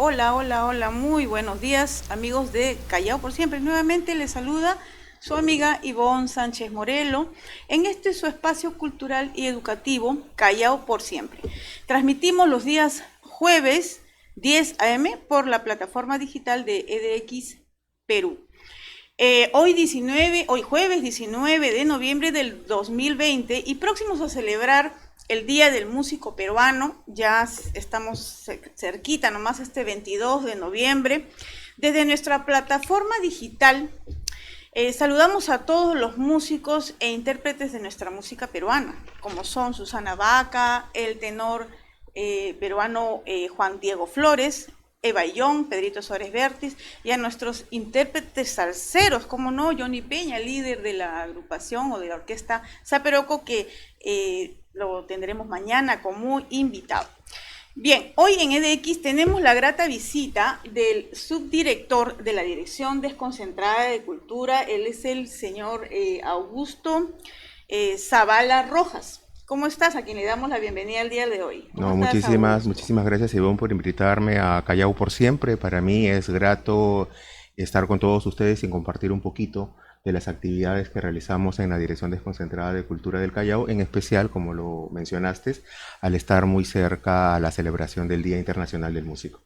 Hola, hola, hola, muy buenos días, amigos de Callao por Siempre. Nuevamente les saluda su amiga Ivonne Sánchez Morelo en este su espacio cultural y educativo, Callao por Siempre. Transmitimos los días jueves 10 a.m. por la plataforma digital de EDX Perú. Hoy jueves 19 de noviembre del 2020 y próximos a celebrar el Día del Músico Peruano, ya estamos cerquita, nomás este 22 de noviembre. Desde nuestra plataforma digital saludamos a todos los músicos e intérpretes de nuestra música peruana, como son Susana Baca, el tenor peruano Juan Diego Flores, Eva Young, Pedrito Suárez Vértiz, y a nuestros intérpretes salseros, como no, Johnny Peña, líder de la agrupación o de la orquesta Zaperoco, que lo tendremos mañana como invitado. Bien, hoy en EDX tenemos la grata visita del subdirector de la Dirección Desconcentrada de Cultura. Él es el señor Augusto Zavala Rojas. ¿Cómo estás? A quien le damos la bienvenida el día de hoy. ¿Cómo No, estás, muchísimas gracias, Ivonne, por invitarme a Callao por Siempre. Para mí es grato estar con todos ustedes y compartir un poquito de las actividades que realizamos en la Dirección Desconcentrada de Cultura del Callao, en especial, como lo mencionaste, al estar muy cerca a la celebración del Día Internacional del Músico.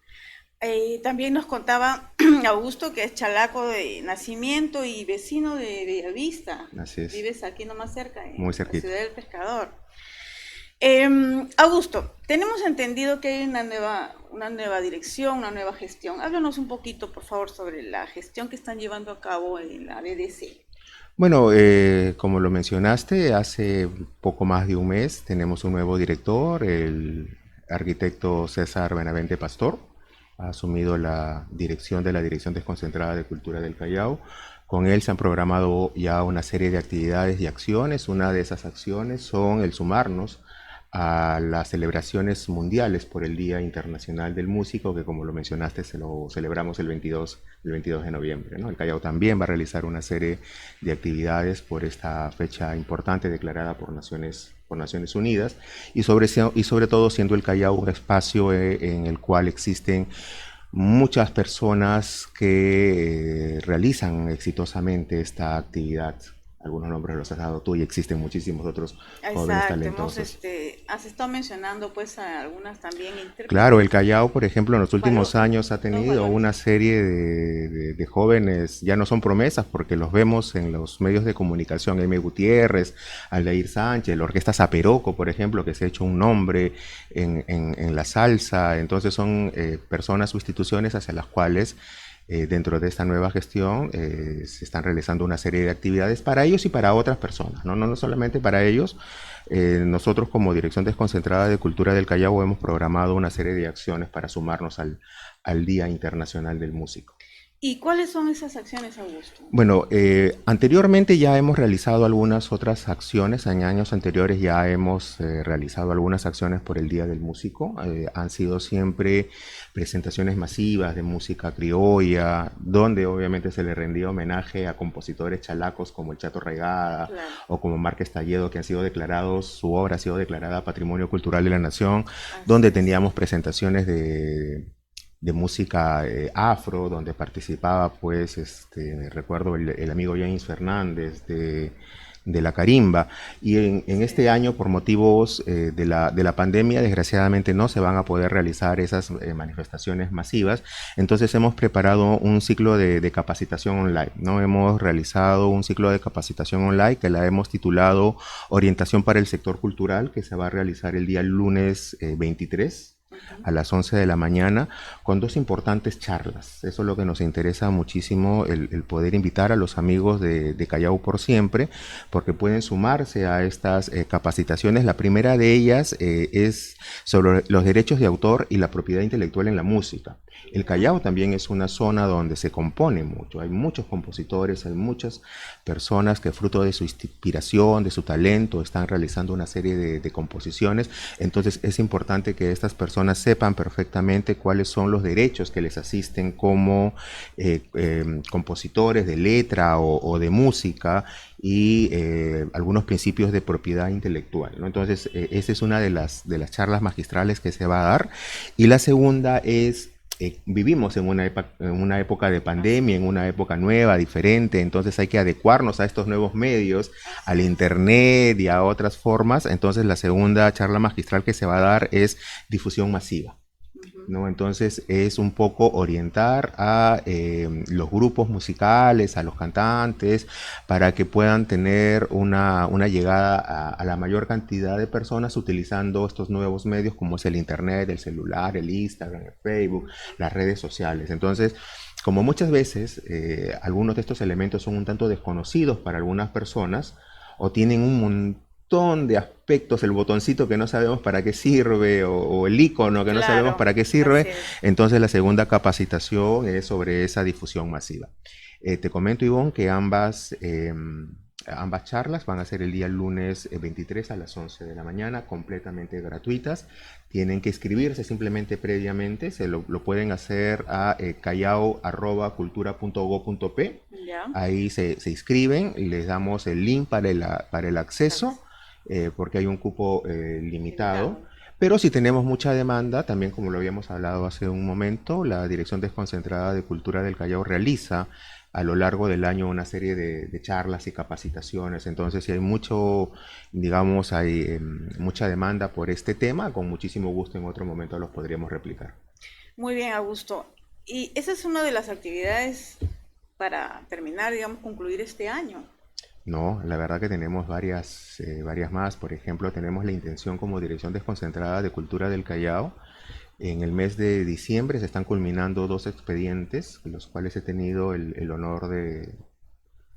También nos contaba Augusto que es chalaco de nacimiento y vecino de Bellavista. Así es. Vives aquí nomás cerca, Muy en la cerquita. ciudad del Pescador. Augusto, tenemos entendido que hay una nueva dirección, una nueva gestión. Háblanos un poquito, por favor, sobre la gestión que están llevando a cabo en la DDC. Bueno, como lo mencionaste, hace poco más de un mes tenemos un nuevo director, el arquitecto César Benavente Pastor. Ha asumido la dirección de la Dirección Desconcentrada de Cultura del Callao. Con él se han programado ya una serie de actividades y acciones. Una de esas acciones son el sumarnos a las celebraciones mundiales por el Día Internacional del Músico, que como lo mencionaste, se lo celebramos el 22 de noviembre, ¿no? El Callao también va a realizar una serie de actividades por esta fecha importante declarada por Naciones Unidas y sobre todo siendo el Callao un espacio en el cual existen muchas personas que realizan exitosamente esta actividad. Algunos nombres los has dado tú y existen muchísimos otros jóvenes Exacto, talentosos. has estado mencionando pues a algunas también Claro, intérpretes. el Callao, por ejemplo, en los últimos Valor, años ha dos tenido valores. una serie de jóvenes, ya no son promesas porque los vemos en los medios de comunicación, M. Gutiérrez, Aldair Sánchez, la Orquesta Zaperoco, por ejemplo, que se ha hecho un nombre en la salsa. Entonces son personas o instituciones hacia las cuales dentro de esta nueva gestión se están realizando una serie de actividades para ellos y para otras personas, no solamente para ellos. Nosotros como Dirección Desconcentrada de Cultura del Callao hemos programado una serie de acciones para sumarnos al Día Internacional del Músico. ¿Y cuáles son esas acciones, Augusto? Bueno, anteriormente ya hemos realizado algunas otras acciones, en años anteriores ya hemos realizado algunas acciones por el Día del Músico. Han sido siempre presentaciones masivas de música criolla, donde obviamente se le rendía homenaje a compositores chalacos como el Chato Regada, Claro. o como Márquez Talledo, que han sido declarados, su obra ha sido declarada Patrimonio Cultural de la Nación, Así donde es. teníamos presentaciones de música afro, donde participaba, pues, recuerdo el amigo James Fernández de la Carimba. Y en Sí. este año, por motivos de la pandemia, desgraciadamente no se van a poder realizar esas manifestaciones masivas. Entonces hemos preparado un ciclo de capacitación online, ¿no? Hemos realizado un ciclo de capacitación online que la hemos titulado Orientación para el Sector Cultural, que se va a realizar el día lunes 23 a las 11 de la mañana, con dos importantes charlas. Eso es lo que nos interesa muchísimo, el poder invitar a los amigos de Callao por Siempre, porque pueden sumarse a estas capacitaciones. La primera de ellas es sobre los derechos de autor y la propiedad intelectual en la música. El Callao también es una zona donde se compone mucho, hay muchos compositores, hay muchas personas que fruto de su inspiración, de su talento, están realizando una serie de composiciones. Entonces es importante que estas personas sepan perfectamente cuáles son los derechos que les asisten como compositores de letra o de música y algunos principios de propiedad intelectual, ¿no? Entonces esa es una de las charlas magistrales que se va a dar. Y la segunda es vivimos en una época de pandemia, en una época nueva, diferente, entonces hay que adecuarnos a estos nuevos medios, al internet y a otras formas. Entonces la segunda charla magistral que se va a dar es difusión masiva, ¿no? Entonces es un poco orientar a los grupos musicales, a los cantantes, para que puedan tener una llegada a la mayor cantidad de personas utilizando estos nuevos medios como es el internet, el celular, el Instagram, el Facebook, las redes sociales. Entonces, como muchas veces algunos de estos elementos son un tanto desconocidos para algunas personas o tienen un montón de aspectos, el botoncito que no sabemos para qué sirve o el icono que no sabemos para qué sirve, entonces la segunda capacitación es sobre esa difusión masiva. Te comento, Ivonne, que ambas charlas van a ser el día lunes 23 a las 11 de la mañana, completamente gratuitas. Tienen que inscribirse simplemente previamente, lo pueden hacer a callao@cultura.go.p. Ahí se inscriben y les damos el link para el acceso, porque hay un cupo limitado. Pero si tenemos mucha demanda, también como lo habíamos hablado hace un momento, la Dirección Desconcentrada de Cultura del Callao realiza a lo largo del año una serie de charlas y capacitaciones. Entonces, si hay mucho, digamos, hay mucha demanda por este tema, con muchísimo gusto en otro momento los podríamos replicar. Muy bien, Augusto. Y esa es una de las actividades para terminar, digamos, concluir este año. No, la verdad que tenemos varias más. Por ejemplo, tenemos la intención como Dirección Desconcentrada de Cultura del Callao. En el mes de diciembre se están culminando 2 expedientes, los cuales he tenido el honor de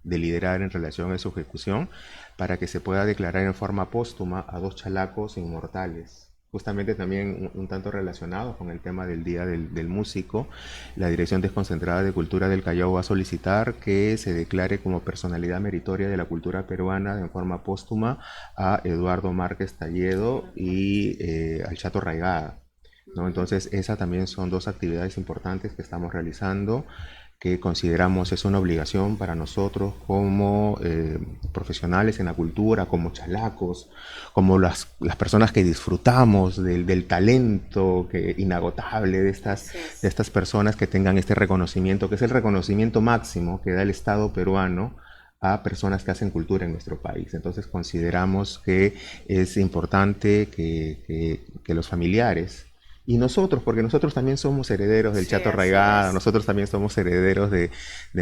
liderar en relación a su ejecución, para que se pueda declarar en forma póstuma a 2 chalacos inmortales. Justamente también un tanto relacionados con el tema del Día del Músico, la Dirección Desconcentrada de Cultura del Callao va a solicitar que se declare como personalidad meritoria de la cultura peruana en forma póstuma a Eduardo Márquez Talledo y al Chato Raigada, ¿no? Entonces, esas también son 2 actividades importantes que estamos realizando, que consideramos es una obligación para nosotros como profesionales en la cultura, como chalacos, como las personas que disfrutamos del talento inagotable de estas personas, que tengan este reconocimiento, que es el reconocimiento máximo que da el Estado peruano a personas que hacen cultura en nuestro país. Entonces consideramos que es importante que los familiares y nosotros, porque nosotros también somos herederos del Chato Raigada, nosotros también somos herederos de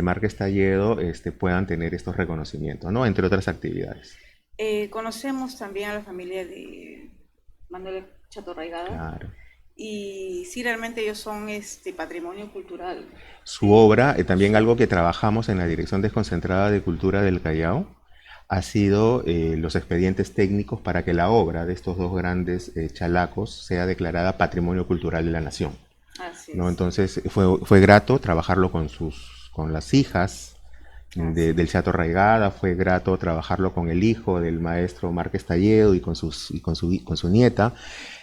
Márquez Talledo, puedan tener estos reconocimientos, ¿no? Entre otras actividades. Conocemos también a la familia de Manuel Chato Raigada. Claro. Y sí, realmente ellos son patrimonio cultural. Su obra, también algo que trabajamos en la Dirección Desconcentrada de Cultura del Callao, ha sido los expedientes técnicos para que la obra de estos 2 grandes chalacos sea declarada Patrimonio Cultural de la Nación. Así ¿no? es. Entonces fue grato trabajarlo con las hijas del Chato Raigada, fue grato trabajarlo con el hijo del maestro Márquez Talledo y con su nieta.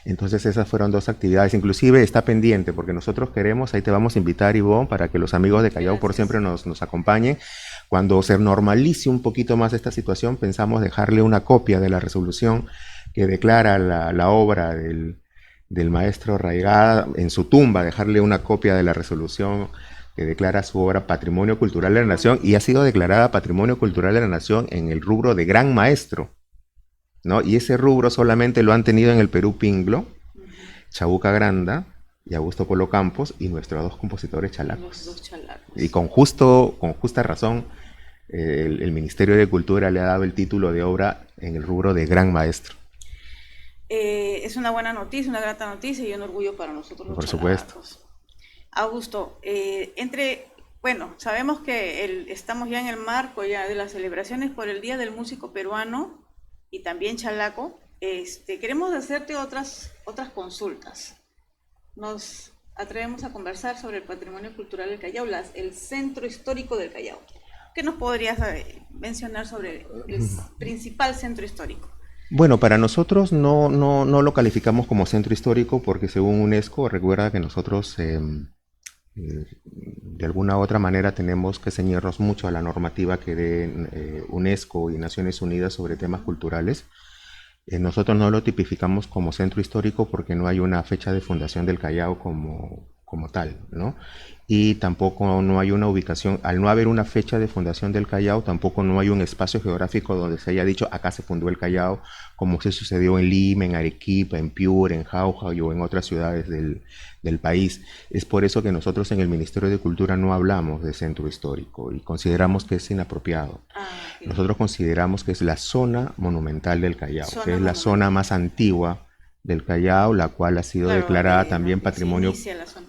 Entonces esas fueron 2 actividades, inclusive está pendiente, porque nosotros queremos, ahí te vamos a invitar, Ivonne, para que los amigos de Callao por siempre nos acompañen. Cuando se normalice un poquito más esta situación, pensamos dejarle una copia de la resolución que declara la obra del maestro Raigada en su tumba, dejarle una copia de la resolución que declara su obra Patrimonio Cultural de la Nación, y ha sido declarada Patrimonio Cultural de la Nación en el rubro de Gran Maestro, ¿no? Y ese rubro solamente lo han tenido en el Perú Pinglo, Chabuca Granda y Augusto Polo Campos, y nuestros 2 compositores chalacos. Los 2 chalacos. Y con justa razón, el Ministerio de Cultura le ha dado el título de obra en el rubro de Gran Maestro. Es una buena noticia, una grata noticia y un orgullo para nosotros los Por chalacos. supuesto. Augusto, bueno, sabemos que estamos ya en el marco ya de las celebraciones por el Día del Músico Peruano y también chalaco. Queremos hacerte otras consultas. Nos atrevemos a conversar sobre el patrimonio cultural del Callao, el centro histórico del Callao. ¿Qué nos podrías mencionar sobre el principal centro histórico? Bueno, para nosotros no lo calificamos como centro histórico porque según UNESCO, recuerda que nosotros de alguna u otra manera tenemos que ceñirnos mucho a la normativa que dé UNESCO y Naciones Unidas sobre temas culturales. Nosotros no lo tipificamos como centro histórico porque no hay una fecha de fundación del Callao como como tal, ¿no? Y tampoco no hay una ubicación, al no haber una fecha de fundación del Callao, tampoco no hay un espacio geográfico donde se haya dicho acá se fundó el Callao, como se sucedió en Lima, en Arequipa, en Piura, en Jauja o en otras ciudades del país. Es por eso que nosotros en el Ministerio de Cultura no hablamos de centro histórico y consideramos que es inapropiado. Okay. Nosotros consideramos que es la zona monumental del Callao, que es la zona más antigua del Callao, la cual ha sido declarada también patrimonio.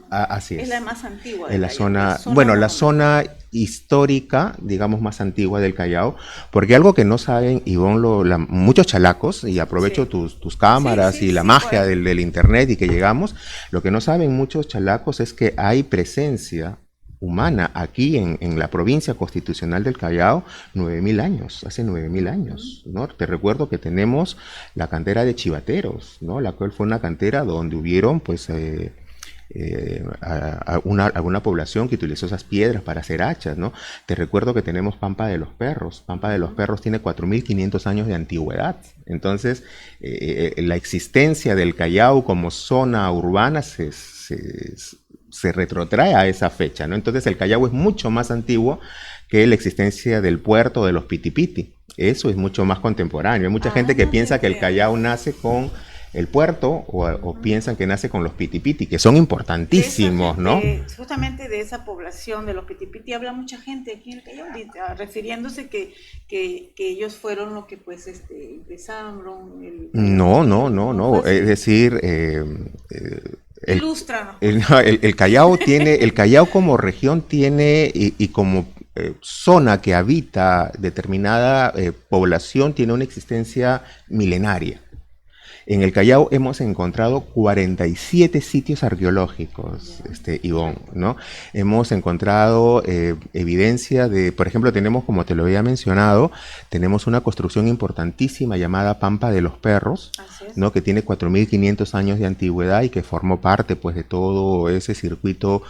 Así es. Es la más antigua del Callao. La zona histórica, digamos, más antigua del Callao, porque algo que no saben, Ivonne, muchos chalacos, y aprovecho tus cámaras y la magia del internet y que llegamos, lo que no saben muchos chalacos es que hay presencia humana aquí en la provincia constitucional del Callao 9.000 años, hace 9.000 años, ¿no? Te recuerdo que tenemos la cantera de Chivateros, ¿no? La cual fue una cantera donde hubieron pues alguna población que utilizó esas piedras para hacer hachas, ¿no? Te recuerdo que tenemos Pampa de los Perros. Pampa de los Perros tiene 4.500 años de antigüedad. Entonces, la existencia del Callao como zona urbana se retrotrae a esa fecha, ¿no? Entonces el Callao es mucho más antiguo que la existencia del puerto de los Pitipiti. Eso es mucho más contemporáneo. Hay mucha gente que piensa que el Callao nace con el puerto o piensan que nace con los Pitipiti, que son importantísimos, ¿no? Justamente de esa población de los Pitipiti habla mucha gente aquí en el Callao, refiriéndose que ellos fueron lo que pues empezaron. No. Es decir, ilústranos. El Callao como región tiene y como zona que habita determinada población tiene una existencia milenaria. En el Callao hemos encontrado 47 sitios arqueológicos, Ivonne, ¿no? Hemos encontrado evidencia de, por ejemplo, tenemos, como te lo había mencionado, tenemos una construcción importantísima llamada Pampa de los Perros, ¿no? Que tiene 4.500 años de antigüedad y que formó parte, pues, de todo ese circuito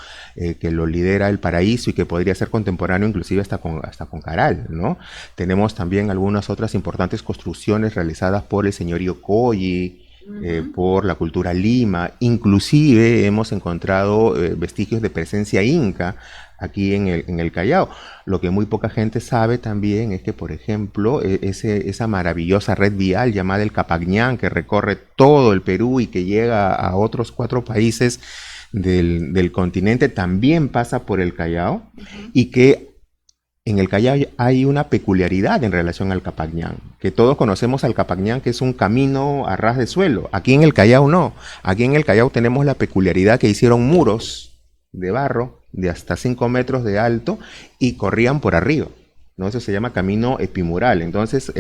que lo lidera el Paraíso y que podría ser contemporáneo inclusive hasta con Caral, ¿no? Tenemos también algunas otras importantes construcciones realizadas por el señorío Colli, por la cultura Lima, inclusive hemos encontrado vestigios de presencia inca aquí en el Callao. Lo que muy poca gente sabe también es que, por ejemplo, esa maravillosa red vial llamada el Capagñán, que recorre todo el Perú y que llega a otros 4 países del continente, también pasa por el Callao, y que en el Callao hay una peculiaridad en relación al Capagñán, que todos conocemos al Capagñán, que es un camino a ras de suelo. Aquí en el Callao no. Aquí en el Callao tenemos la peculiaridad que hicieron muros de barro de hasta 5 metros de alto y corrían por arriba, ¿no? Eso se llama camino epimural. Entonces,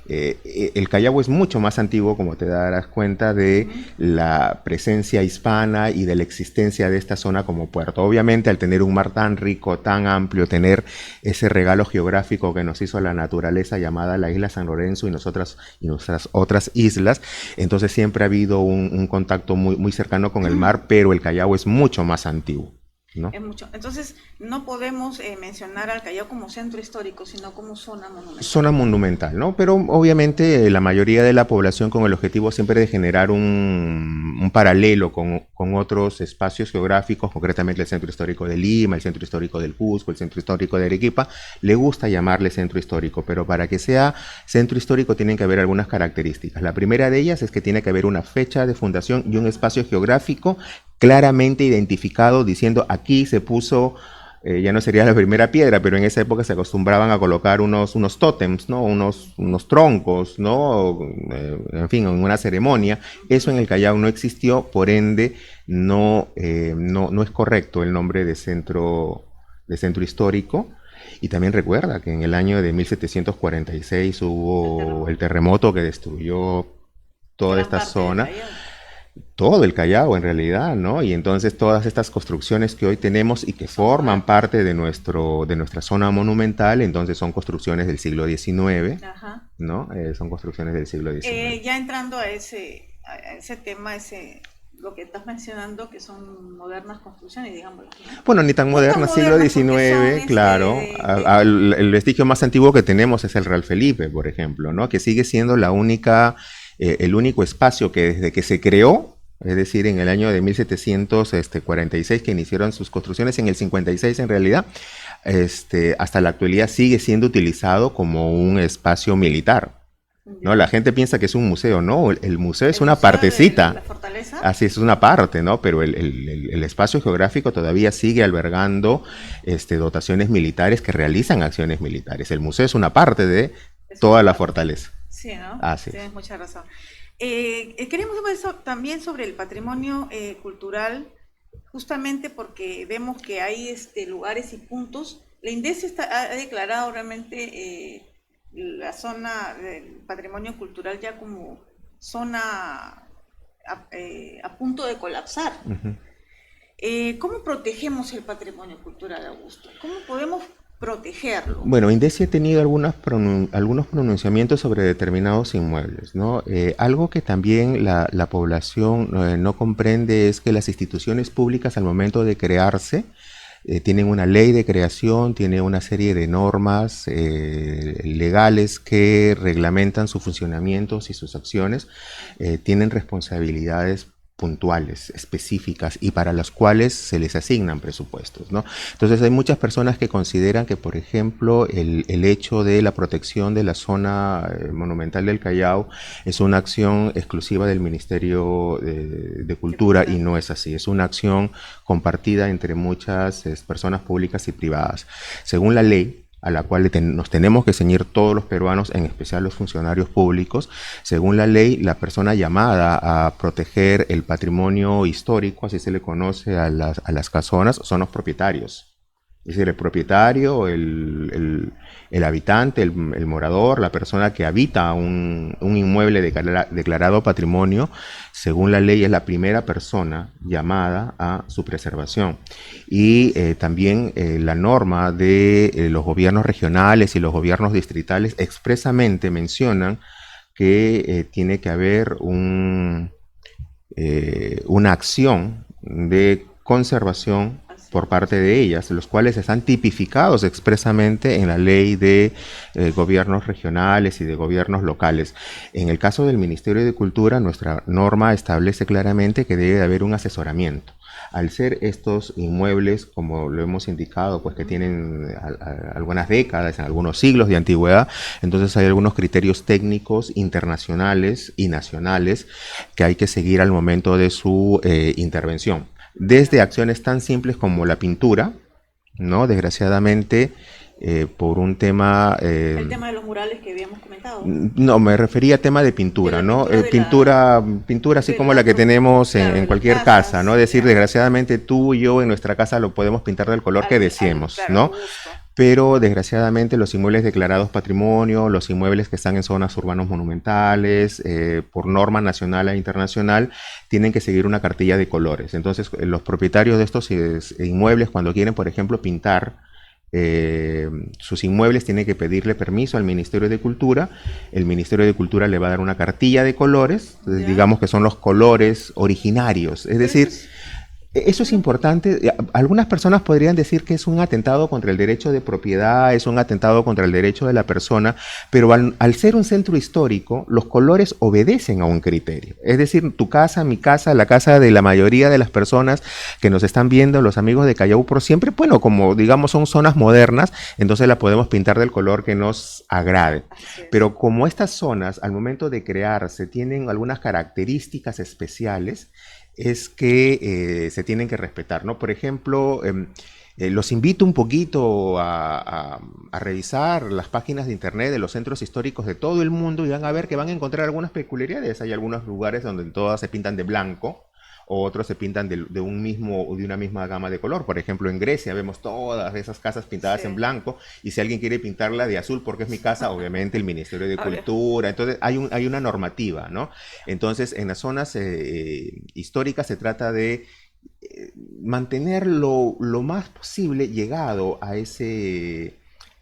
el Callao es mucho más antiguo, como te darás cuenta, de la presencia hispana y de la existencia de esta zona como puerto. Obviamente, al tener un mar tan rico, tan amplio, tener ese regalo geográfico que nos hizo la naturaleza llamada la isla San Lorenzo y nuestras otras islas, entonces siempre ha habido un contacto muy, muy cercano con el mar, pero el Callao es mucho más antiguo, ¿no? Es mucho. Entonces, no podemos mencionar al Callao como centro histórico, sino como zona monumental. Zona monumental, ¿no? Pero obviamente la mayoría de la población con el objetivo siempre de generar un paralelo con otros espacios geográficos, concretamente el Centro Histórico de Lima, el Centro Histórico del Cusco, el Centro Histórico de Arequipa, le gusta llamarle centro histórico, pero para que sea centro histórico tienen que haber algunas características. La primera de ellas es que tiene que haber una fecha de fundación y un espacio geográfico claramente identificado, diciendo aquí se puso, ya no sería la primera piedra, pero en esa época se acostumbraban a colocar unos tótems, ¿no? Unos troncos, ¿no? En fin, en una ceremonia. Eso en el Callao no existió, por ende no es correcto el nombre de centro histórico. Y también recuerda que en el año de 1746 hubo el terremoto que destruyó toda esta zona. Todo el Callao en realidad, ¿no? Y entonces todas estas construcciones que hoy tenemos y que forman parte de nuestra zona monumental, entonces son construcciones del siglo XIX, ¿no? Son construcciones del siglo XIX. Ya entrando a ese tema, lo que estás mencionando, que son modernas construcciones, digamos. Bueno, ni tan modernas, siglo XIX, claro. El vestigio más antiguo que tenemos es el Real Felipe, por ejemplo, ¿no? Que sigue siendo el único espacio que desde que se creó es decir, en el año de 1746 que iniciaron sus construcciones, en el 56 en realidad, hasta la actualidad sigue siendo utilizado como un espacio militar. ¿No? La gente piensa que es un museo, no, el museo es una partecita. De la fortaleza. Así es una parte, ¿no? Pero el espacio geográfico todavía sigue albergando dotaciones militares que realizan acciones militares. El museo es una parte de toda la fortaleza. Sí, ¿no? Así es. Tienes mucha razón. Queremos hablar también sobre el patrimonio cultural, justamente porque vemos que hay lugares y puntos. La INDECI ha declarado realmente la zona del patrimonio cultural ya como zona a punto de colapsar. ¿Cómo protegemos el patrimonio cultural, Augusto? ¿Cómo podemos protegerlo? Bueno, INDECI ha tenido algunos pronunciamientos sobre determinados inmuebles, ¿no? Algo que también la población no comprende es que las instituciones públicas al momento de crearse tienen una ley de creación, tiene una serie de normas legales que reglamentan sus funcionamientos y sus acciones, tienen responsabilidades puntuales, específicas y para las cuales se les asignan presupuestos, ¿no? Entonces hay muchas personas que consideran que, por ejemplo, el hecho de la protección de la zona monumental del Callao es una acción exclusiva del Ministerio de Cultura y no es así, es una acción compartida entre muchas personas públicas y privadas. Según la ley, a la cual nos tenemos que ceñir todos los peruanos, en especial los funcionarios públicos. Según la ley, la persona llamada a proteger el patrimonio histórico, así se le conoce a las casonas, son los propietarios. Es decir, el propietario, el habitante, el morador, la persona que habita un inmueble declarado patrimonio, según la ley es la primera persona llamada a su preservación. Y también la norma de los gobiernos regionales y los gobiernos distritales expresamente mencionan que tiene que haber una acción de conservación por parte de ellas, los cuales están tipificados expresamente en la ley de gobiernos regionales y de gobiernos locales. En el caso del Ministerio de Cultura, nuestra norma establece claramente que debe de haber un asesoramiento. Al ser estos inmuebles, como lo hemos indicado, pues que tienen algunas décadas, algunos siglos de antigüedad, entonces hay algunos criterios técnicos internacionales y nacionales que hay que seguir al momento de su intervención. Desde acciones tan simples como la pintura, ¿no? Desgraciadamente, por un tema... el tema de los murales que habíamos comentado. No, me refería a tema de pintura, ¿no? Pintura así como la que tenemos en cualquier casa, ¿no? Es decir, desgraciadamente tú y yo en nuestra casa lo podemos pintar del color que deseemos, ¿no? Pero desgraciadamente los inmuebles declarados patrimonio, los inmuebles que están en zonas urbanos monumentales, por norma nacional e internacional, tienen que seguir una cartilla de colores. Entonces, los propietarios de estos inmuebles, cuando quieren, por ejemplo, pintar sus inmuebles, tienen que pedirle permiso al Ministerio de Cultura. El Ministerio de Cultura le va a dar una cartilla de colores, digamos que son los colores originarios, es decir... Eso es importante. Algunas personas podrían decir que es un atentado contra el derecho de propiedad, es un atentado contra el derecho de la persona, pero al ser un centro histórico, los colores obedecen a un criterio. Es decir, tu casa, mi casa, la casa de la mayoría de las personas que nos están viendo, los amigos de Callao por siempre, bueno, como digamos son zonas modernas, entonces la podemos pintar del color que nos agrade. Pero como estas zonas, al momento de crearse, tienen algunas características especiales, es que se tienen que respetar, ¿no? Por ejemplo, los invito un poquito a revisar las páginas de internet de los centros históricos de todo el mundo y van a ver que van a encontrar algunas peculiaridades. Hay algunos lugares donde todas se pintan de blanco, otros se pintan de una misma gama de color. Por ejemplo, en Grecia vemos todas esas casas pintadas en blanco, y si alguien quiere pintarla de azul porque es mi casa, obviamente el Ministerio de Cultura. Entonces hay una normativa, ¿no? Entonces en las zonas históricas se trata de mantener lo más posible llegado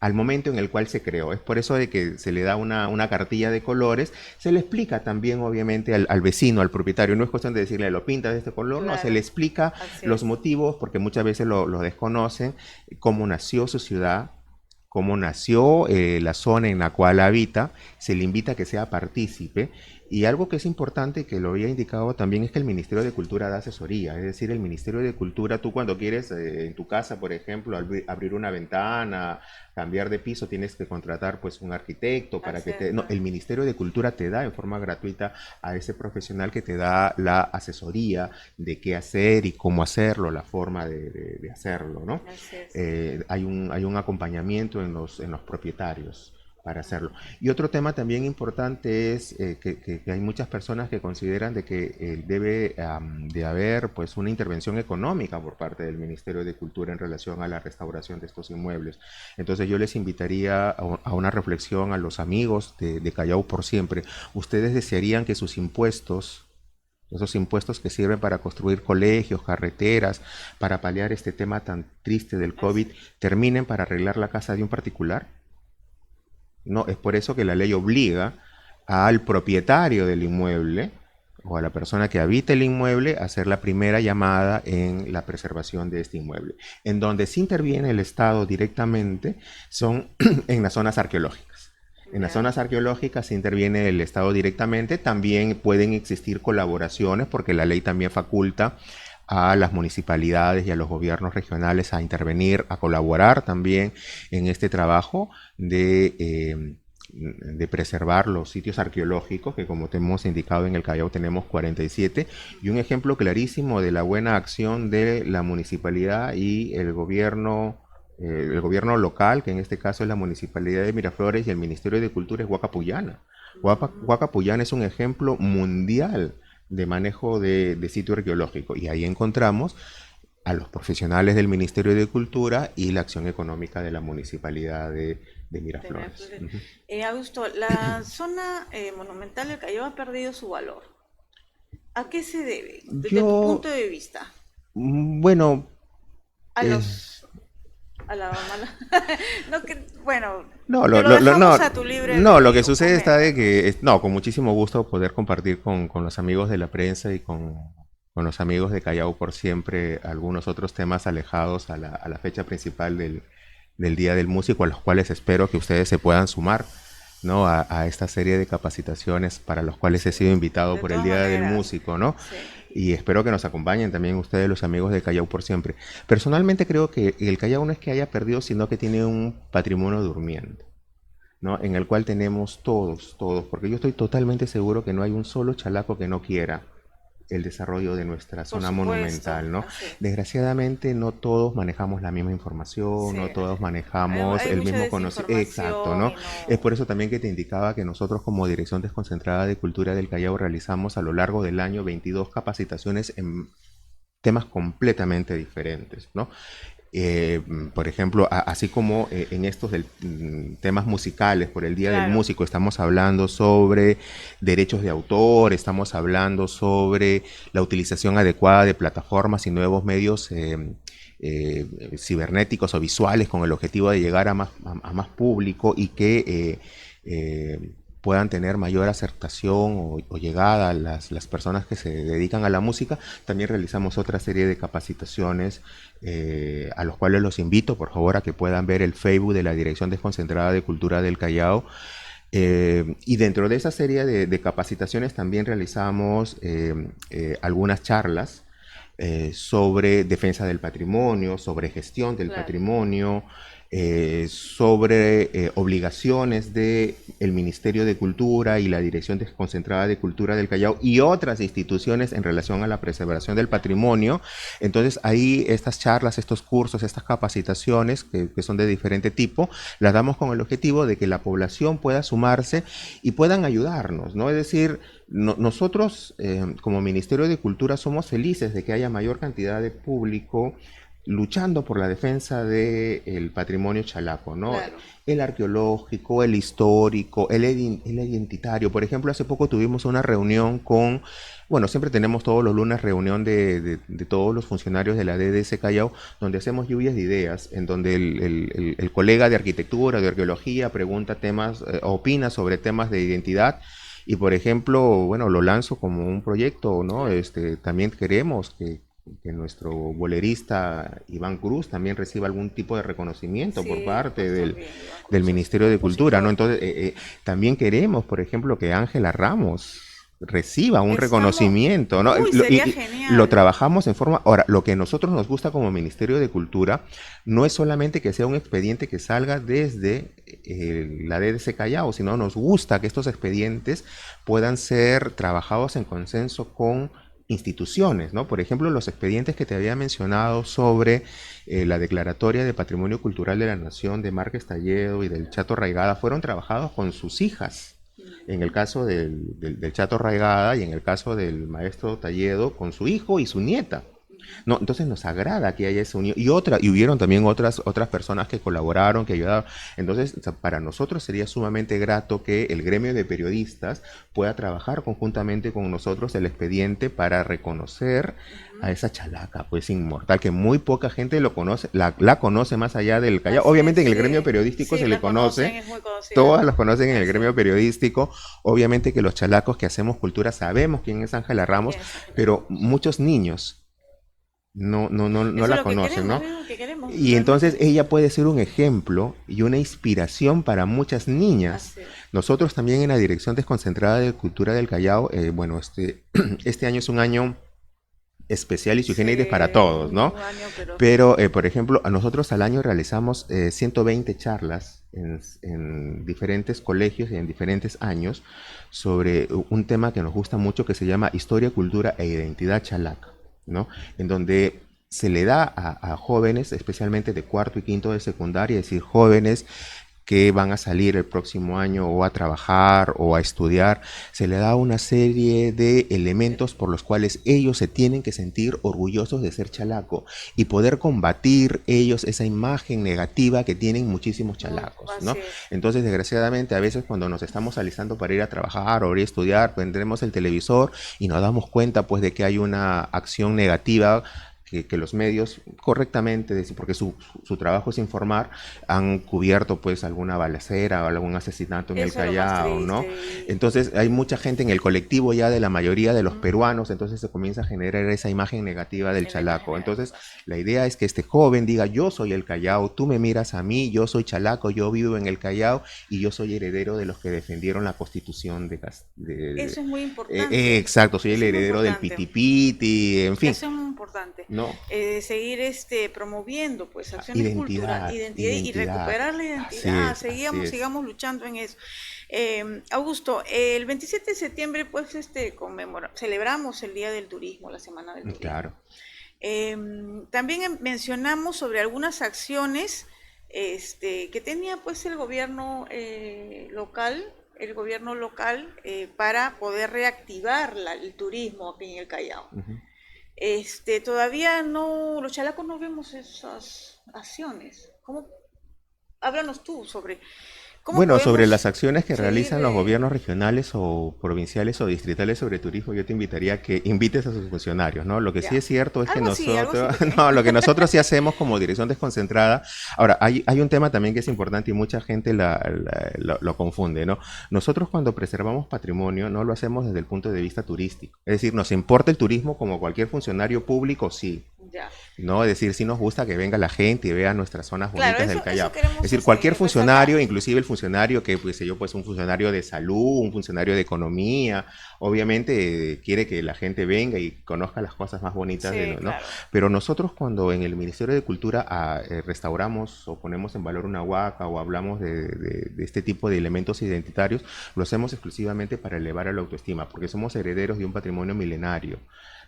al momento en el cual se creó. Es por eso de que se le da una cartilla de colores, se le explica también obviamente al vecino, al propietario, no es cuestión de decirle lo pintas de este color, no, se le explica los motivos, porque muchas veces lo desconocen, cómo nació su ciudad, cómo nació la zona en la cual habita, se le invita a que sea partícipe, Y algo que es importante, que lo había indicado también, es que el Ministerio de Cultura da asesoría. Es decir, el Ministerio de Cultura, tú cuando quieres en tu casa, por ejemplo, abrir una ventana, cambiar de piso, tienes que contratar pues un arquitecto para que te... No, el Ministerio de Cultura te da en forma gratuita a ese profesional que te da la asesoría de qué hacer y cómo hacerlo, la forma de hacerlo, ¿no? Hay un acompañamiento en los propietarios para hacerlo. Y otro tema también importante es que hay muchas personas que consideran de que debe de haber pues una intervención económica por parte del Ministerio de Cultura en relación a la restauración de estos inmuebles. Entonces yo les invitaría a una reflexión a los amigos de Callao por Siempre. ¿Ustedes desearían que sus impuestos, esos impuestos que sirven para construir colegios, carreteras, para paliar este tema tan triste del COVID, terminen para arreglar la casa de un particular? No, es por eso que la ley obliga al propietario del inmueble o a la persona que habita el inmueble a hacer la primera llamada en la preservación de este inmueble. En donde sí interviene el Estado directamente son en las zonas arqueológicas. En las zonas arqueológicas interviene el Estado directamente. También pueden existir colaboraciones porque la ley también faculta a las municipalidades y a los gobiernos regionales a intervenir, a colaborar también en este trabajo de preservar los sitios arqueológicos, que como te hemos indicado en el Callao tenemos 47, y un ejemplo clarísimo de la buena acción de la municipalidad y el gobierno local, que en este caso es la Municipalidad de Miraflores, y el Ministerio de Cultura es Huaca Puyana. Huaca Puyana es un ejemplo mundial de manejo de sitio arqueológico, y ahí encontramos a los profesionales del Ministerio de Cultura y la acción económica de la Municipalidad de Miraflores. Augusto, la zona monumental del Callao ha perdido su valor. ¿A qué se debe, desde tu punto de vista? Bueno, a la mala. No, que, bueno, no, a tu libre lo que sucede está de que, con muchísimo gusto poder compartir con los amigos de la prensa y con los amigos de Callao por Siempre algunos otros temas alejados a la fecha principal del Día del Músico, a los cuales espero que ustedes se puedan sumar, ¿no? A esta serie de capacitaciones para los cuales he sido invitado por el Día del Músico, ¿no? Sí. Y espero que nos acompañen también ustedes, los amigos de Callao por Siempre. Personalmente creo que el Callao no es que haya perdido, sino que tiene un patrimonio durmiente, ¿no? En el cual tenemos todos, porque yo estoy totalmente seguro que no hay un solo chalaco que no quiera el desarrollo de nuestra zona monumental, ¿no? Desgraciadamente no todos manejamos la misma información, no todos manejamos el mismo conocimiento. Exacto, ¿no? Es por eso también que te indicaba que nosotros como Dirección Desconcentrada de Cultura del Callao realizamos a lo largo del año 22 capacitaciones en temas completamente diferentes, ¿no? Por ejemplo, así como en estos temas musicales, por el Día del Músico, estamos hablando sobre derechos de autor, estamos hablando sobre la utilización adecuada de plataformas y nuevos medios cibernéticos o visuales con el objetivo de llegar a más público y que puedan tener mayor aceptación o llegada a las personas que se dedican a la música. También realizamos otra serie de capacitaciones a los cuales los invito, por favor, a que puedan ver el Facebook de la Dirección Desconcentrada de Cultura del Callao. Y dentro de esa serie de capacitaciones también realizamos algunas charlas sobre defensa del patrimonio, sobre gestión del patrimonio, sobre obligaciones del Ministerio de Cultura y la Dirección Desconcentrada de Cultura del Callao y otras instituciones en relación a la preservación del patrimonio. Entonces ahí estas charlas, estos cursos, estas capacitaciones que son de diferente tipo, las damos con el objetivo de que la población pueda sumarse y puedan ayudarnos, ¿no? Es decir, nosotros como Ministerio de Cultura somos felices de que haya mayor cantidad de público luchando por la defensa del patrimonio chalaco, ¿no? Claro. El arqueológico, el histórico, el identitario. Por ejemplo, hace poco tuvimos una reunión siempre tenemos todos los lunes reunión de todos los funcionarios de la DDS Callao, donde hacemos lluvias de ideas, en donde el colega de arquitectura, de arqueología, pregunta temas, opina sobre temas de identidad. Y por ejemplo, lo lanzo como un proyecto, ¿no? También queremos que nuestro bolerista Iván Cruz también reciba algún tipo de reconocimiento por parte del Ministerio de Cultura, ¿no? Entonces, también queremos, por ejemplo, que Ángela Ramos reciba un Estamos, reconocimiento, ¿no? uy, sería genial. Lo trabajamos en forma... Ahora, lo que a nosotros nos gusta como Ministerio de Cultura no es solamente que sea un expediente que salga desde la DDC Callao, sino nos gusta que estos expedientes puedan ser trabajados en consenso con instituciones, ¿no? Por ejemplo, los expedientes que te había mencionado sobre la Declaratoria de Patrimonio Cultural de la Nación de Márquez Talledo y del Chato Raigada fueron trabajados con sus hijas. En el caso del Chato Raigada y en el caso del maestro Talledo con su hijo y su nieta. No, entonces nos agrada que haya esa unión. Y hubieron también otras personas que colaboraron, que ayudaron. Entonces, o sea, para nosotros sería sumamente grato que el gremio de periodistas pueda trabajar conjuntamente con nosotros el expediente para reconocer a esa chalaca, pues inmortal, que muy poca gente lo conoce, la conoce más allá del Callao. Así Obviamente es, en el gremio sí. periodístico Sí, se le la conocen, conoce, es muy conocida. todas los conocen en el Así gremio es. periodístico. Obviamente que los chalacos que hacemos cultura sabemos quién es Ángela Ramos, ¿Quién es Ángela pero Ramos? muchos niños no Eso es la lo que conocen, queremos, ¿no? es lo que queremos Y entonces realmente. ella puede ser un ejemplo y una inspiración para muchas niñas. Así es. Nosotros también en la Dirección Desconcentrada de Cultura del Callao, este año es un año especial y sui Sí, generis para todos, ¿no? un año, pero Pero, por ejemplo, a nosotros al año realizamos 120 charlas en diferentes colegios y en diferentes años sobre un tema que nos gusta mucho que se llama Historia, Cultura e Identidad Chalaca, ¿no? En donde se le da a jóvenes, especialmente de cuarto y quinto de secundaria, es decir, jóvenes que van a salir el próximo año o a trabajar o a estudiar, se le da una serie de elementos por los cuales ellos se tienen que sentir orgullosos de ser chalaco y poder combatir ellos esa imagen negativa que tienen muchísimos chalacos, ¿no? así es. Entonces, desgraciadamente, a veces cuando nos estamos alistando para ir a trabajar o ir a estudiar, prendemos el televisor y nos damos cuenta pues de que hay una acción negativa que los medios correctamente, porque su trabajo es informar, han cubierto pues alguna balacera o algún asesinato en el Eso es lo más Callao, ¿no? triste. Y Entonces hay mucha gente en el colectivo ya de la mayoría de los peruanos, entonces se comienza a generar esa imagen negativa del en la imagen chalaco. Entonces negativa, sí. la idea es que este joven diga, yo soy el Callao, tú me miras a mí, yo soy chalaco, yo vivo en el Callao y yo soy heredero de los que defendieron la constitución Eso es muy importante. exacto, soy el Eso es muy heredero del importante. pitipiti, en fin, Eso es muy importante. ¿no? Seguir promoviendo pues acciones culturales, Identidad, identidad y identidad. recuperar la Así identidad. es, así es. Sigamos luchando en eso. Augusto, el 27 de septiembre pues celebramos el Día del Turismo, la Semana del Turismo. Claro. También mencionamos sobre algunas acciones que tenía pues el gobierno local para poder reactivar el turismo aquí en el Callao. Ujú. Todavía no, los chalacos no vemos esas acciones. Háblanos tú sobre cómo Bueno, sobre las podemos acciones que seguir realizan los gobiernos regionales o provinciales o distritales sobre turismo, yo te invitaría a que invites a sus funcionarios, ¿no? Lo que sí ya. es cierto es que Algo así nosotros, pequeño. no, lo que nosotros sí hacemos como dirección desconcentrada, ahora, hay un tema también que es importante y mucha gente lo confunde, ¿no? Nosotros cuando preservamos patrimonio no lo hacemos desde el punto de vista turístico, es decir, nos importa el turismo como cualquier funcionario público, sí, Ya. ¿no? Es decir, sí nos gusta que venga la gente y vea nuestras zonas Claro, bonitas del eso Callao. Es queremos decir, cualquier funcionario, resaltar. inclusive el funcionario que, pues yo, pues un funcionario de salud, un funcionario de economía, obviamente quiere que la gente venga y conozca las cosas más bonitas Sí, ¿no? claro. Pero nosotros cuando en el Ministerio de Cultura restauramos o ponemos en valor una huaca o hablamos de este tipo de elementos identitarios, lo hacemos exclusivamente para elevar a la autoestima, porque somos herederos de un patrimonio milenario.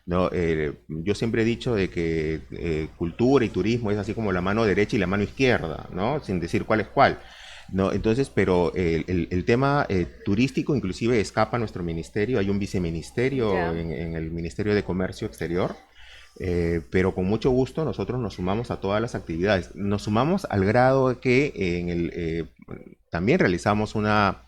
No, yo siempre he dicho de que cultura y turismo es así como la mano derecha y la mano izquierda, ¿no? Sin decir cuál es cuál. No, entonces, pero el tema turístico inclusive escapa a nuestro ministerio, hay un viceministerio Ya. en el Ministerio de Comercio Exterior, pero con mucho gusto nosotros nos sumamos a todas las actividades. Nos sumamos al grado de que también realizamos una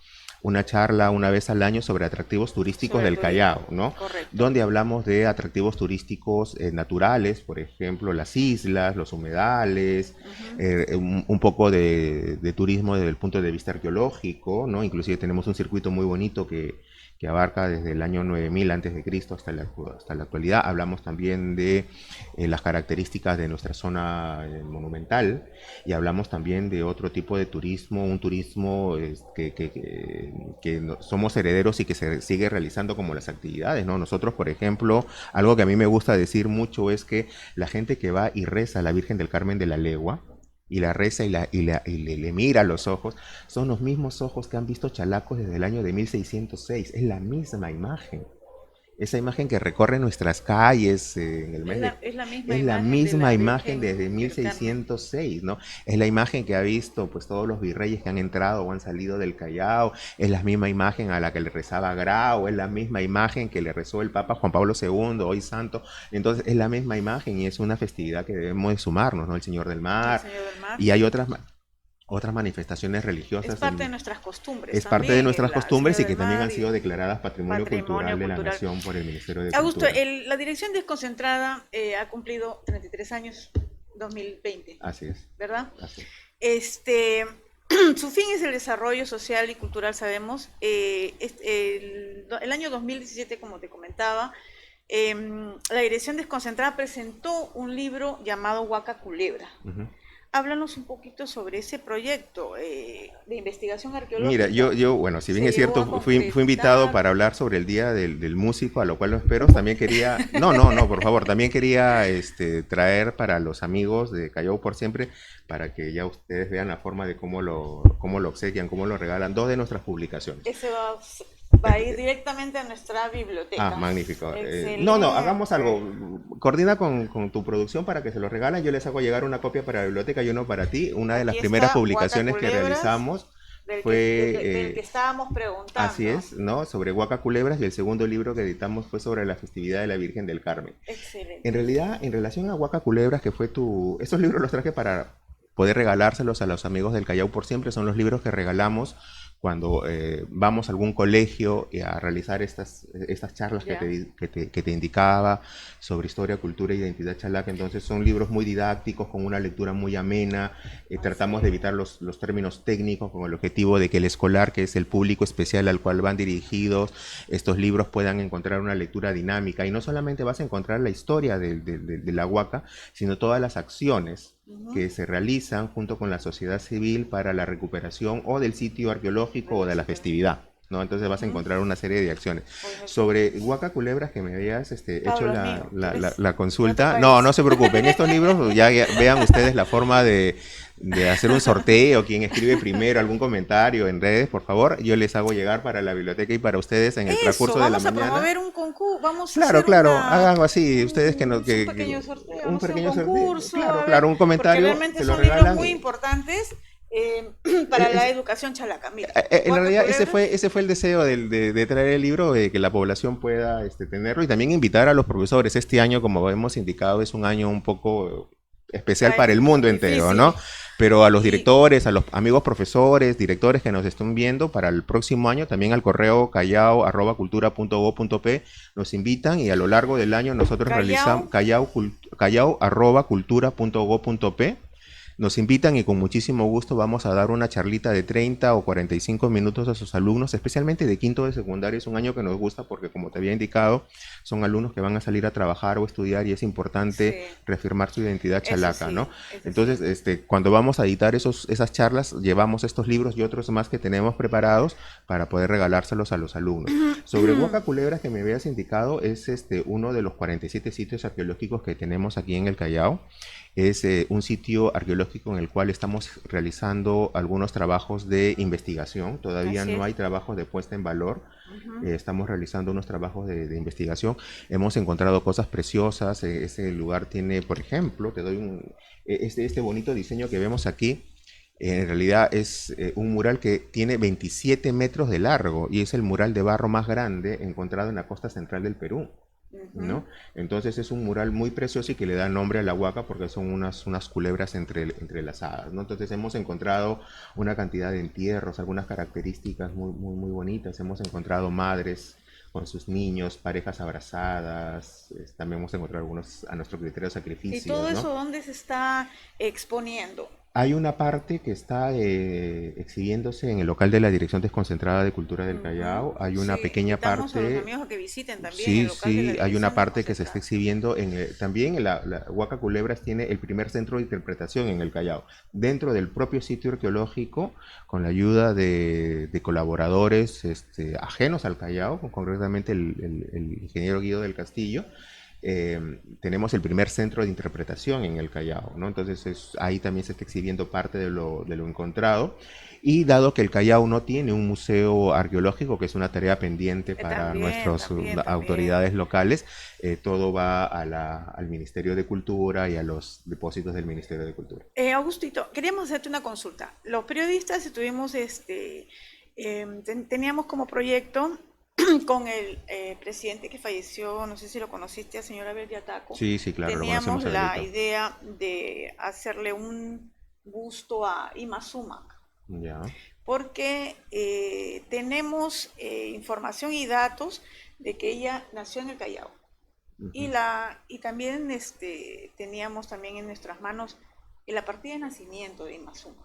charla una vez al año sobre atractivos turísticos Sobre el del turismo. Callao, ¿no? Correcto. Donde hablamos de atractivos turísticos naturales, por ejemplo, las islas, los humedales, Ujú. un poco de turismo desde el punto de vista arqueológico, ¿no? Inclusive tenemos un circuito muy bonito que abarca desde el año 9000 antes de Cristo hasta la actualidad. Hablamos también de las características de nuestra zona monumental y hablamos también de otro tipo de turismo, un turismo somos herederos y que se sigue realizando como las actividades, ¿no? Nosotros, por ejemplo, algo que a mí me gusta decir mucho es que la gente que va y reza a la Virgen del Carmen de la Legua, y la reza le mira a los ojos, son los mismos ojos que han visto chalacos desde el año de 1606, es la misma imagen. Esa imagen que recorre nuestras calles en el mes de... Es la misma imagen de desde la Virgen del Carmen. 1606, ¿no? Es la imagen que ha visto pues todos los virreyes que han entrado o han salido del Callao, es la misma imagen a la que le rezaba Grau, es la misma imagen que le rezó el Papa Juan Pablo II, hoy santo. Entonces es la misma imagen y es una festividad que debemos de sumarnos, ¿no? El Señor del El Mar. Señor del Mar. Y hay otras manifestaciones religiosas. Es parte de nuestras costumbres. Es parte de nuestras costumbres y que también han y sido declaradas Patrimonio Cultural de la Nación por el Ministerio de Augusto, Cultura. la Dirección Desconcentrada ha cumplido 33 años, 2020, Así es. ¿verdad? Así es. Su fin es el desarrollo social y cultural, sabemos. El año 2017, como te comentaba, la Dirección Desconcentrada presentó un libro llamado Huaca Culebra. Ujú. Háblanos un poquito sobre ese proyecto de investigación arqueológica. Mira, bueno, si bien Se es llegó cierto, a fui invitado concretar. para hablar sobre el Día del Músico, a lo cual lo espero. También quería, no, por favor, también quería traer para los amigos de Callao por Siempre, para que ya ustedes vean la forma de cómo lo obsequian, cómo lo regalan, dos de nuestras publicaciones. Ese va a ir directamente a nuestra biblioteca. Ah, magnífico. Excelente. No, hagamos algo. Coordina con tu producción para que se lo regalen. Yo les hago llegar una copia para la biblioteca y uno para ti. Una de las Aquí primeras está, publicaciones que Guacaculebras, realizamos del fue... que estábamos preguntando. Así es, ¿no? Sobre Huaca Culebras, y el segundo libro que editamos fue sobre la festividad de la Virgen del Carmen. Excelente. En realidad, en relación a Huaca Culebras, que fue estos libros los traje para poder regalárselos a los amigos del Callao por Siempre. Son los libros que regalamos cuando vamos a algún colegio a realizar estas charlas que te indicaba sobre historia, cultura e identidad chalaca. Entonces son libros muy didácticos, con una lectura muy amena. Tratamos de evitar los términos técnicos con el objetivo de que el escolar, que es el público especial al cual van dirigidos, estos libros puedan encontrar una lectura dinámica. Y no solamente vas a encontrar la historia de la Huaca, sino todas las acciones que se realizan junto con la sociedad civil para la recuperación o del sitio arqueológico o de la festividad, ¿no? Entonces vas a encontrar una serie de acciones. Sobre Huaca Culebras, que me habías hecho la consulta. No se preocupen, estos libros ya vean ustedes la forma de hacer un sorteo, quien escribe primero algún comentario en redes, por favor, yo les hago llegar para la biblioteca y para ustedes en el transcurso de la mañana. Vamos a promover un concurso, Claro, hagan así, ustedes que no... un pequeño sorteo, un pequeño concurso. Claro, un comentario, realmente se lo son libros regalan. muy importantes para la educación chalaca. Mira, en realidad ese fue el deseo de traer el libro, de que la población pueda tenerlo, y también invitar a los profesores. Este año, como hemos indicado, es un año un poco especial para el mundo entero, ¿no? Pero a los directores, a los amigos profesores, directores que nos están viendo, para el próximo año también al correo callao@cultura.go.p nos invitan, y a lo largo del año nosotros realizamos callao@cultura.go.p. Nos invitan y con muchísimo gusto vamos a dar una charlita de 30 o 45 minutos a sus alumnos, especialmente de quinto de secundaria. Es un año que nos gusta porque, como te había indicado, son alumnos que van a salir a trabajar o estudiar, y es importante reafirmar su identidad chalaca, ¿no? Entonces, cuando vamos a editar esas charlas, llevamos estos libros y otros más que tenemos preparados para poder regalárselos a los alumnos. Sobre Huaca Culebras, que me habías indicado, es uno de los 47 sitios arqueológicos que tenemos aquí en el Callao. Es un sitio arqueológico en el cual estamos realizando algunos trabajos de investigación. Todavía no hay trabajos de puesta en valor. Estamos realizando unos trabajos de investigación. Hemos encontrado cosas preciosas. Ese lugar tiene, por ejemplo, te doy este bonito diseño que vemos aquí. En realidad es un mural que tiene 27 metros de largo, y es el mural de barro más grande encontrado en la costa central del Perú, ¿no? Entonces es un mural muy precioso y que le da nombre a la Huaca porque son unas culebras entrelazadas, ¿no? Entonces hemos encontrado una cantidad de entierros, algunas características muy bonitas. Hemos encontrado madres con sus niños, parejas abrazadas. También hemos encontrado algunos, a nuestro criterio, sacrificios. ¿Y todo eso ¿no? dónde se está exponiendo? Hay una parte que está exhibiéndose en el local de la Dirección Desconcentrada de Cultura del Ujú. Callao. Hay una Sí, pequeña invitamos a los parte, amigos a que visiten también el sí, local de la sí, hay una Dirección parte que se está Desconcentrada. exhibiendo también en la Huaca Culebras tiene el primer centro de interpretación en el Callao, dentro del propio sitio arqueológico, con la ayuda de colaboradores ajenos al Callao, concretamente el ingeniero Guido del Castillo. Tenemos el primer centro de interpretación en el Callao, ¿no? Entonces ahí también se está exhibiendo parte de lo encontrado. Y dado que el Callao no tiene un museo arqueológico, que es una tarea pendiente para También, nuestras también, también. autoridades locales, todo va al Ministerio de Cultura y a los depósitos del Ministerio de Cultura. Augustito, queríamos hacerte una consulta. Los periodistas estuvimos, teníamos como proyecto con el presidente que falleció, no sé si lo conociste, al señor Abel Yataco. Sí, sí, claro, lo Teníamos conocemos, la Abelito. idea de hacerle un busto a Ima Sumac, Ya. porque tenemos información y datos de que ella nació en el Callao. Ujú. Y también teníamos también en nuestras manos la partida de nacimiento de Imazuma.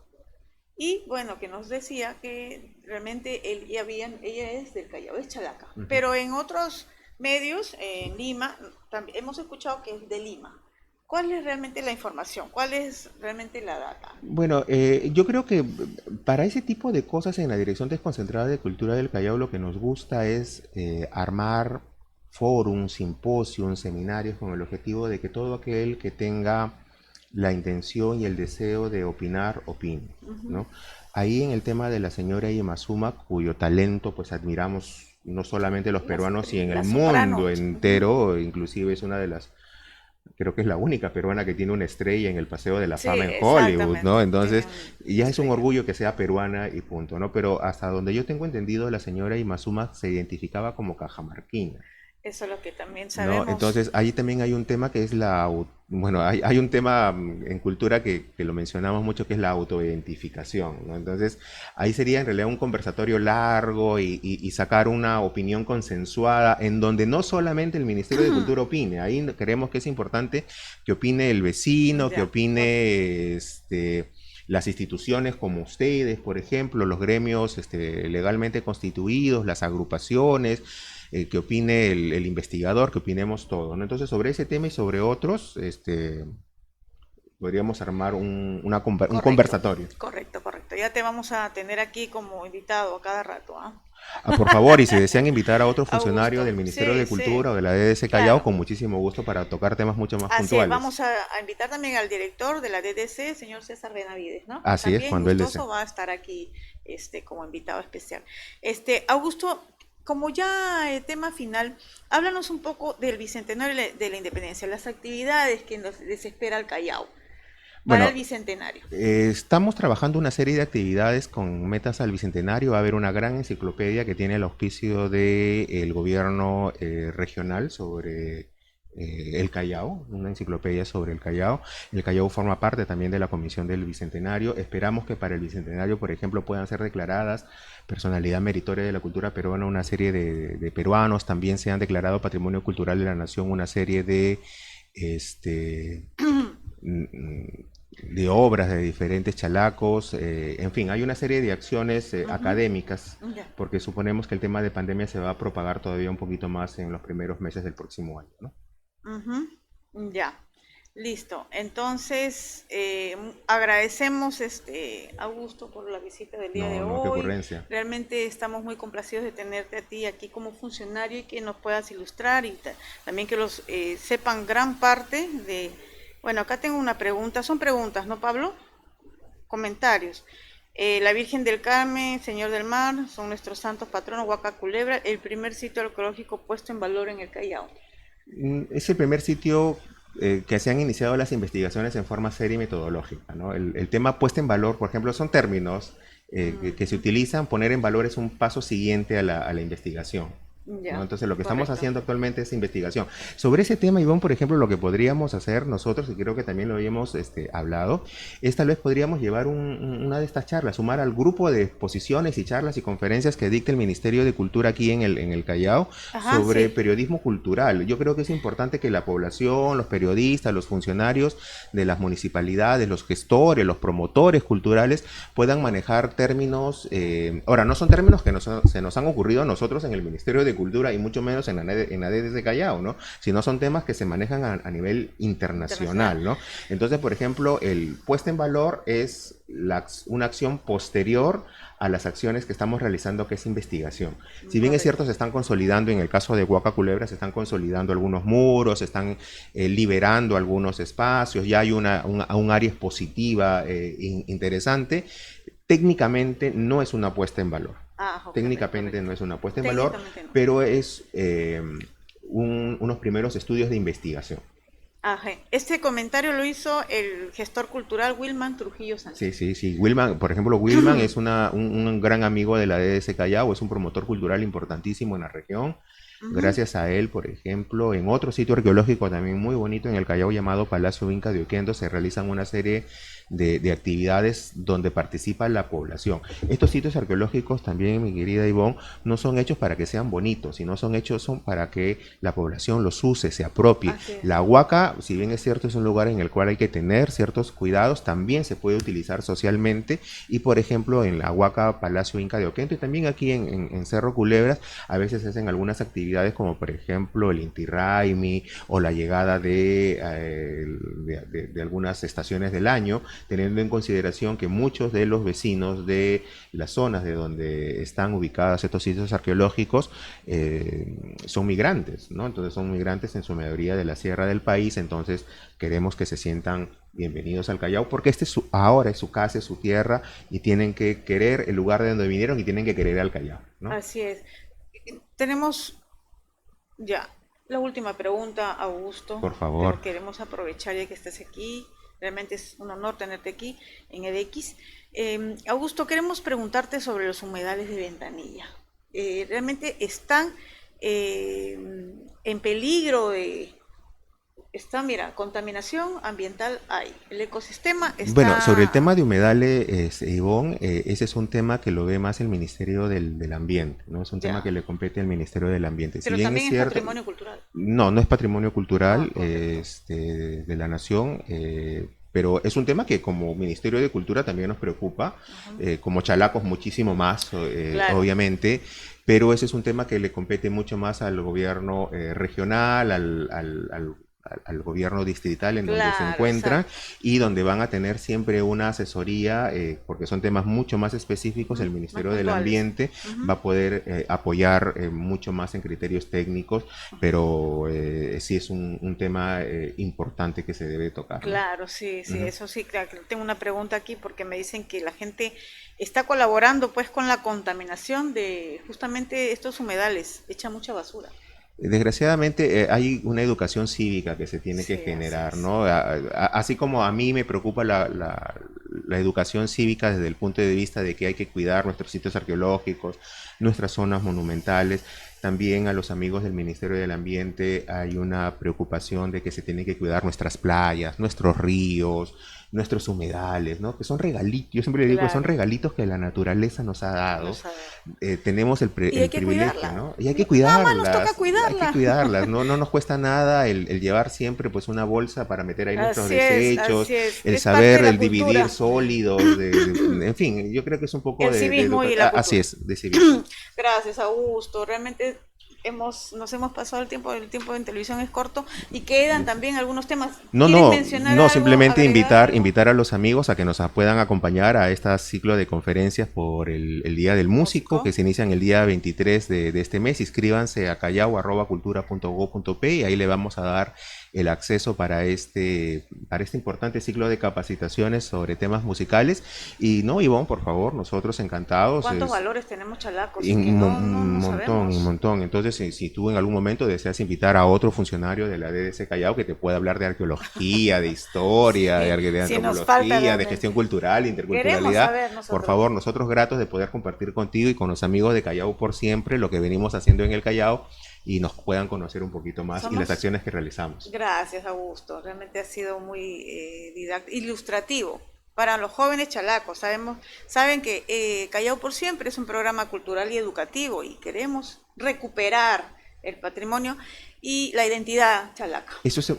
Y bueno, que nos decía que realmente ella es del Callao, es chalaca. Ujú. Pero en otros medios, en Lima, también hemos escuchado que es de Lima. ¿Cuál es realmente la información? ¿Cuál es realmente la data? Bueno, yo creo que para ese tipo de cosas en la Dirección Desconcentrada de Cultura del Callao lo que nos gusta es armar fórums, simposios, seminarios con el objetivo de que todo aquel que tenga la intención y el deseo de opinar, opine, Ujú. ¿no? Ahí en el tema de la señora Yemazuma, cuyo talento pues admiramos no solamente los peruanos y en el La mundo soprano. Ujú. entero, inclusive es una de las creo que es la única peruana que tiene una estrella en el Paseo de la Sí, Fama en Hollywood, ¿no? exactamente. Entonces, Una ya es un estrella. orgullo que sea peruana y punto, ¿no? Pero hasta donde yo tengo entendido, la señora Imazuma se identificaba como cajamarquina. Eso es lo que también ¿No? sabemos. Entonces, ahí también hay un tema que es bueno, hay un tema en cultura que lo mencionamos mucho, que es la autoidentificación, ¿no? Entonces, ahí sería en realidad un conversatorio largo y sacar una opinión consensuada en donde no solamente el Ministerio de Cultura opine, ahí creemos que es importante que opine el vecino, que Ya, ok. opine las instituciones como ustedes, por ejemplo, los gremios legalmente constituidos, las agrupaciones, que opine el investigador, que opinemos todo, ¿no? Entonces, sobre ese tema y sobre otros, podríamos armar un Correcto, conversatorio. correcto, correcto. Ya te vamos a tener aquí como invitado a cada rato, ¿ah? Ah, por favor, y si desean invitar a otro funcionario Augusto, del Ministerio sí, de sí, Cultura o de la DDC Callao, claro. con muchísimo gusto para tocar temas mucho más Así es, puntuales. vamos a invitar también al director de la DDC, señor César Benavides, ¿no? Así es, También cuando él desee. gustoso va a estar aquí, como invitado especial. Augusto, como ya tema final, háblanos un poco del Bicentenario de la Independencia, las actividades que nos les espera al Callao para el Bueno, Bicentenario. estamos trabajando una serie de actividades con metas al Bicentenario. Va a haber una gran enciclopedia que tiene el auspicio del gobierno regional sobre el Callao, una enciclopedia sobre el Callao. El Callao forma parte también de la Comisión del Bicentenario. Esperamos que para el Bicentenario, por ejemplo, puedan ser declaradas personalidad meritoria de la cultura peruana una serie de peruanos. También se han declarado Patrimonio Cultural de la Nación una serie este, de obras de diferentes chalacos, en fin, hay una serie de acciones Ujú. académicas, Ya. porque suponemos que el tema de pandemia se va a propagar todavía un poquito más en los primeros meses del próximo año, ¿no? Ujú. Ya. Listo. Entonces, agradecemos Augusto por la visita del día de No, no, qué hoy. ocurrencia. Realmente estamos muy complacidos de tenerte a ti aquí como funcionario y que nos puedas ilustrar y también que los sepan gran parte de... Bueno, acá tengo una pregunta. Son preguntas, ¿no, Pablo? Comentarios. La Virgen del Carmen, Señor del Mar, son nuestros santos patronos, Huaca Culebra, el primer sitio arqueológico puesto en valor en el Callao. Es el primer sitio que se han iniciado las investigaciones en forma seria y metodológica, ¿no? El tema puesta en valor, por ejemplo, son términos que se Ujú. utilizan. Poner en valor es un paso siguiente a la investigación. ¿no? Entonces lo que correcto. estamos haciendo actualmente es investigación. Sobre ese tema, Ivonne, por ejemplo, lo que podríamos hacer nosotros, y creo que también lo habíamos hablado, es tal vez podríamos llevar una de estas charlas, sumar al grupo de exposiciones y charlas y conferencias que dicta el Ministerio de Cultura aquí en el Callao sobre periodismo cultural. Yo creo que es importante que la población, los periodistas, los funcionarios de las municipalidades, los gestores, los promotores culturales puedan manejar términos, ahora no son términos que se nos han ocurrido a nosotros en el Ministerio de Cultura y mucho menos en la de Callao, ¿no? Sino son temas que se manejan a nivel internacional, ¿no? Entonces, por ejemplo, el puesta en valor es una acción posterior a las acciones que estamos realizando, que es investigación. Si bien es cierto, se están consolidando, en el caso de Huaca Culebra, se están consolidando algunos muros, se están liberando algunos espacios, ya hay un área expositiva interesante. Técnicamente no es una puesta en valor. Técnicamente no es una puesta en valor, pero es unos primeros estudios de investigación. Ajá. Este comentario lo hizo el gestor cultural Wilman Trujillo Sánchez. Sí. Wilman, por ejemplo, Wilman es un gran amigo de la DDC Callao, es un promotor cultural importantísimo en la región. Gracias a él, por ejemplo, en otro sitio arqueológico también muy bonito en el Callao llamado Palacio Inca de Oquendo se realizan una serie de actividades donde participa la población. Estos sitios arqueológicos también, mi querida Ivonne, no son hechos para que sean bonitos, sino son para que la población los use, se apropie. La Huaca, si bien es cierto, es un lugar en el cual hay que tener ciertos cuidados, también se puede utilizar socialmente y, por ejemplo, en la Huaca Palacio Inca de Oquendo y también aquí en Cerro Culebras, a veces se hacen algunas actividades como, por ejemplo, el Inti Raymi o la llegada de algunas estaciones del año, teniendo en consideración que muchos de los vecinos de las zonas de donde están ubicados estos sitios arqueológicos son migrantes, ¿no? Entonces son migrantes en su mayoría de la sierra del país, entonces queremos que se sientan bienvenidos al Callao, porque ahora es su casa, es su tierra, y tienen que querer el lugar de donde vinieron y tienen que querer al Callao, ¿no? Así es. Tenemos ya la última pregunta, Augusto. Por favor. Pero queremos aprovechar ya que estés aquí. Realmente es un honor tenerte aquí en EDX. Augusto, queremos preguntarte sobre los humedales de Ventanilla. ¿Realmente están en peligro de... mira, contaminación ambiental hay, el ecosistema está... Bueno, sobre el tema de humedales, Ivonne, ese es un tema que lo ve más el Ministerio del Ambiente, ¿no? Es un tema que le compete al Ministerio del Ambiente. Pero si bien también es cierto, patrimonio cultural. No es patrimonio cultural de la nación, pero es un tema que como Ministerio de Cultura también nos preocupa, como chalacos muchísimo más, obviamente, pero ese es un tema que le compete mucho más al gobierno regional, al gobierno distrital en donde se encuentran, y donde van a tener siempre una asesoría, porque son temas mucho más específicos. El Ministerio del Ambiente va a poder apoyar mucho más en criterios técnicos, pero sí es un tema importante que se debe tocar, ¿no? Claro, sí, eso sí, claro. Tengo una pregunta aquí porque me dicen que la gente está colaborando pues con la contaminación de justamente estos humedales, echa mucha basura. Desgraciadamente hay una educación cívica que se tiene que generar, ¿no? Así como a mí me preocupa la educación cívica desde el punto de vista de que hay que cuidar nuestros sitios arqueológicos, nuestras zonas monumentales, también a los amigos del Ministerio del Ambiente hay una preocupación de que se tienen que cuidar nuestras playas, nuestros ríos, nuestros humedales, ¿no? Que son regalitos, yo siempre le digo que son regalitos que la naturaleza nos ha dado. Tenemos el privilegio, ¿no? Y hay que cuidarlas. Nada más nos toca cuidarlas. Hay que cuidarlas, ¿no? No nos cuesta nada el llevar siempre pues una bolsa para meter ahí nuestros desechos, el saber, el dividir sólidos, en fin, yo creo que es un poco el civismo y la cultura. Así es, de civismo. Gracias, Augusto. Realmente nos hemos pasado el tiempo en televisión es corto y quedan también algunos temas. No, simplemente agregar, invitar a los amigos a que nos puedan acompañar a este ciclo de conferencias por el Día del Músico, que se inician el día 23 de este mes. Inscríbanse a callao@cultura.go.p y ahí le vamos a dar el acceso para este importante ciclo de capacitaciones sobre temas musicales. Y no, Ivonne, por favor, nosotros encantados. ¿Cuántos valores tenemos chalacos Y que un no montón, un sabemos? montón. Entonces, si tú en algún momento deseas invitar a otro funcionario de la DDC Callao que te pueda hablar de arqueología, de historia, Sí, de sí nos falta antropología, de gestión realmente. cultural, Queremos interculturalidad, saber por nosotros. favor, nosotros gratos de poder compartir contigo y con los amigos de Callao por siempre lo que venimos haciendo en el Callao y nos puedan conocer un poquito más y las Somos, acciones que realizamos. gracias Augusto, realmente ha sido muy ilustrativo para los jóvenes chalacos. Saben que Callao por Siempre es un programa cultural y educativo y queremos recuperar el patrimonio y la identidad chalaca.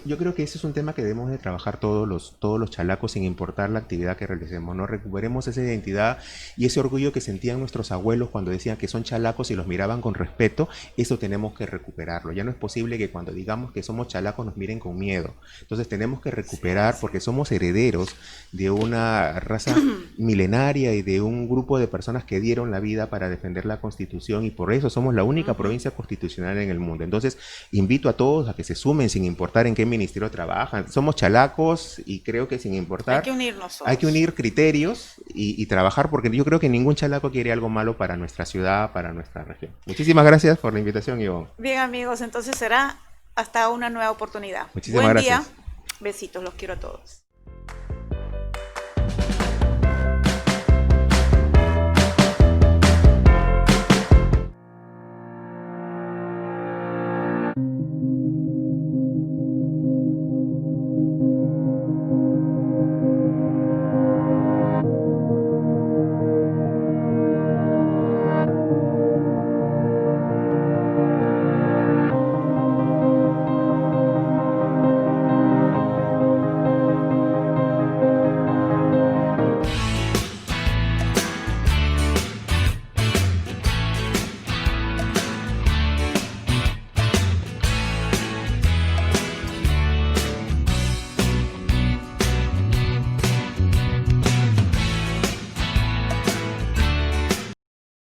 Yo creo que ese es un tema que debemos de trabajar todos los chalacos sin importar la actividad que realicemos, ¿no? Recuperemos esa identidad y ese orgullo que sentían nuestros abuelos cuando decían que son chalacos y los miraban con respeto. Eso tenemos que recuperarlo. Ya no es posible que cuando digamos que somos chalacos nos miren con miedo. Entonces tenemos que Sí, recuperar sí. porque somos herederos de una raza milenaria y de un grupo de personas que dieron la vida para defender la Constitución y por eso somos la única provincia constitucional en el mundo. Entonces, invito a todos a que se sumen sin importar en qué ministerio trabajan. Somos chalacos y creo que sin Hay importar que unirnos hay que todos. unir criterios y trabajar porque yo creo que ningún chalaco quiere algo malo para nuestra ciudad, para nuestra región. Muchísimas gracias por la invitación, Ivonne. Bien amigos, entonces será hasta una nueva oportunidad. Muchísimas Buen día, gracias. besitos, los quiero a todos.